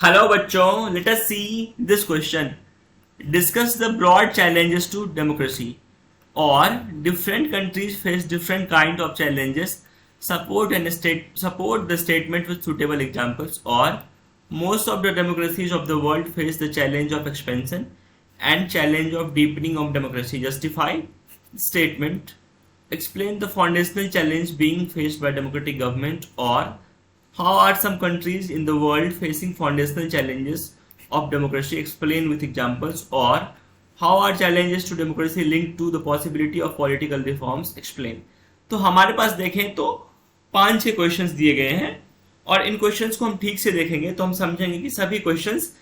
Hello बच्चों, let us see this question. Discuss the broad challenges to democracy. Or different countries face different kind of challenges. Support the statement with suitable examples. Or most of the democracies of the world face the challenge of expansion and challenge of deepening of democracy. Justify statement. Explain the foundational challenge being faced by democratic government. Or how are some countries in the world facing foundational challenges of democracy? Explain with examples. Or how are challenges to democracy linked to the possibility of political reforms? Explain. तो हमारे पास देखें तो 5-6 questions दिए गए हैं और इन questions को हम ठीक से देखेंगे तो हम समझेंगे कि सभी क्वेश्चंस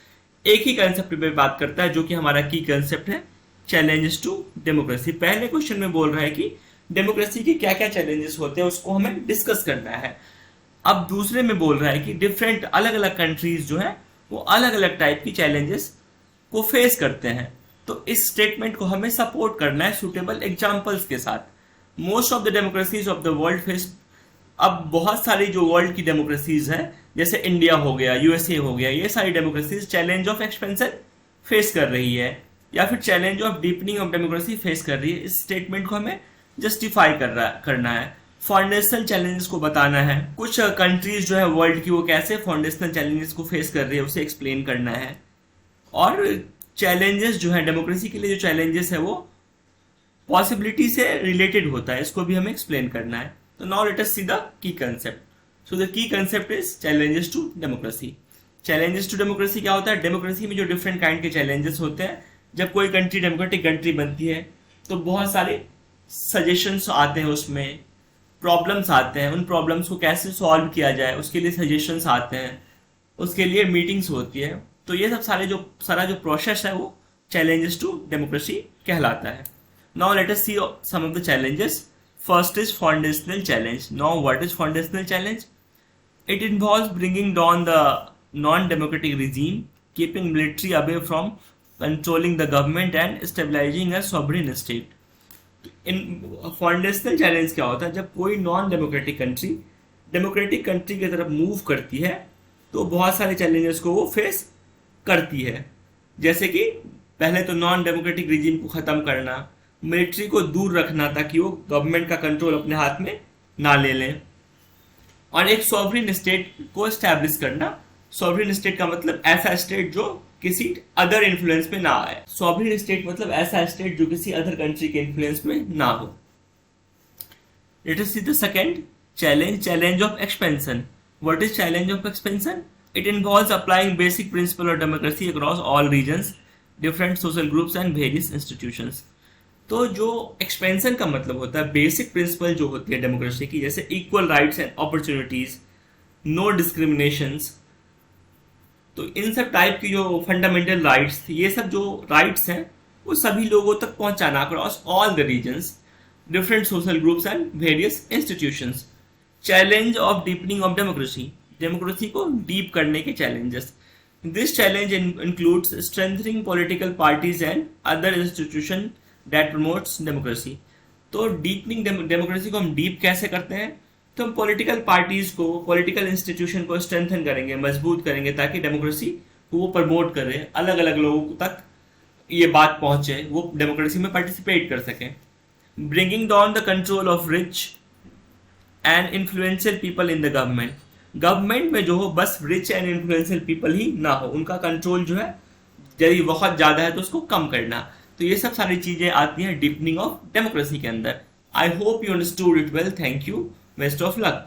एक ही कंसेप्ट पे बात करता है, जो कि हमारा की कंसेप्ट है, चैलेंजेस टू डेमोक्रेसी. पहले क्वेश्चन में बोल रहा है कि डेमोक्रेसी के क्या क्या चैलेंजेस होते हैं, उसको हमें डिस्कस करना है. अब दूसरे में बोल रहा है कि डिफरेंट अलग अलग कंट्रीज जो है वो अलग अलग टाइप की चैलेंजेस को फेस करते हैं. तो इस स्टेटमेंट को हमें सपोर्ट करना है सुटेबल एग्जांपल्स के साथ. Most of the democracies of the world face. अब बहुत सारी जो वर्ल्ड की डेमोक्रेसीज है, जैसे इंडिया हो गया, यूएसए हो गया, ये सारी democracies challenge of expansion face कर रही है या फिर challenge of deepening of democracy face कर रही है. इस स्टेटमेंट को हमें जस्टिफाई करना है, फाउंडेशनल चैलेंजेस को बताना है. कुछ कंट्रीज जो है वर्ल्ड की वो कैसे फाउंडेशनल चैलेंजेस को फेस कर रही है उसे एक्सप्लेन करना है. और चैलेंजेस जो है डेमोक्रेसी के लिए, जो चैलेंजेस है वो पॉसिबिलिटी से रिलेटेड होता है, इसको भी हमें एक्सप्लेन करना है. तो now let us see the key concept. So the key concept is challenges to democracy. Challenges to democracy क्या होता है? डेमोक्रेसी में जो डिफरेंट काइंड के चैलेंजेस होते हैं. जब कोई कंट्री डेमोक्रेटिक कंट्री बनती है तो बहुत सारे सजेशंस आते हैं, उसमें प्रॉब्लम्स आते हैं, उन प्रॉब्लम्स को कैसे सॉल्व किया जाए उसके लिए सजेशंस आते हैं, उसके लिए मीटिंग्स होती है. तो ये सब सारा जो प्रोसेस है वो चैलेंजेस टू डेमोक्रेसी कहलाता है. Now let us see some of the challenges. First is foundational challenge. Now what is foundational challenge? It involves bringing down the non democratic regime, keeping military away from controlling the government and stabilising a sovereign state. In foundational challenge क्या होता है? जब कोई non democratic country democratic country की तरफ move करती है तो बहुत सारे चैलेंजेस को वो फेस करती है. जैसे कि पहले तो नॉन डेमोक्रेटिक रिजीम को ख़त्म करना, मिलिट्री को दूर रखना ताकि वो गवर्नमेंट का कंट्रोल अपने हाथ में ना ले लें, और एक सॉवरेन स्टेट को एस्टैब्लिश करना. सॉवरेन स्टेट का मतलब ऐसा स्टेट जो किसी अदर इन्फ्लुएंस में ना आए. सॉवरेन स्टेट मतलब ऐसा स्टेट जो किसी अदर कंट्री के इन्फ्लुएंस में ना हो. Let us see the second challenge, challenge of expansion. What is challenge of expansion? It involves applying basic principle of democracy across all regions, different social groups and various institutions. तो जो expansion का मतलब होता है, basic principle जो होती है democracy की, जैसे equal rights and opportunities, no discriminations. तो इन सब टाइप की जो फंडामेंटल राइट्स थी, ये सब जो राइट्स हैं वो सभी लोगों तक पहुंचाना across all the regions, different social groups and various institutions. Challenge of deepening of democracy. Democracy को डीप करने के challenges. This challenge includes strengthening political parties and other institution that promotes democracy. तो डीपनिंग डेमोक्रेसी को हम deep कैसे करते हैं? तो हम पॉलिटिकल पार्टीज को, पॉलिटिकल इंस्टीट्यूशन को स्ट्रेंथन करेंगे, मजबूत करेंगे, ताकि डेमोक्रेसी को वो प्रमोट करे, अलग अलग लोगों तक ये बात पहुंचे, वो डेमोक्रेसी में पार्टिसिपेट कर सकें. Bringing down the control of rich and influential people in the government. Government में जो हो बस रिच एंड इन्फ्लुएंशियल पीपल ही ना हो, उनका कंट्रोल जो है यदि बहुत ज़्यादा है तो उसको कम करना. तो ये सब सारी चीज़ें आती हैं डीपनिंग ऑफ डेमोक्रेसी के अंदर. I hope you understood it well. Thank you. Best of luck.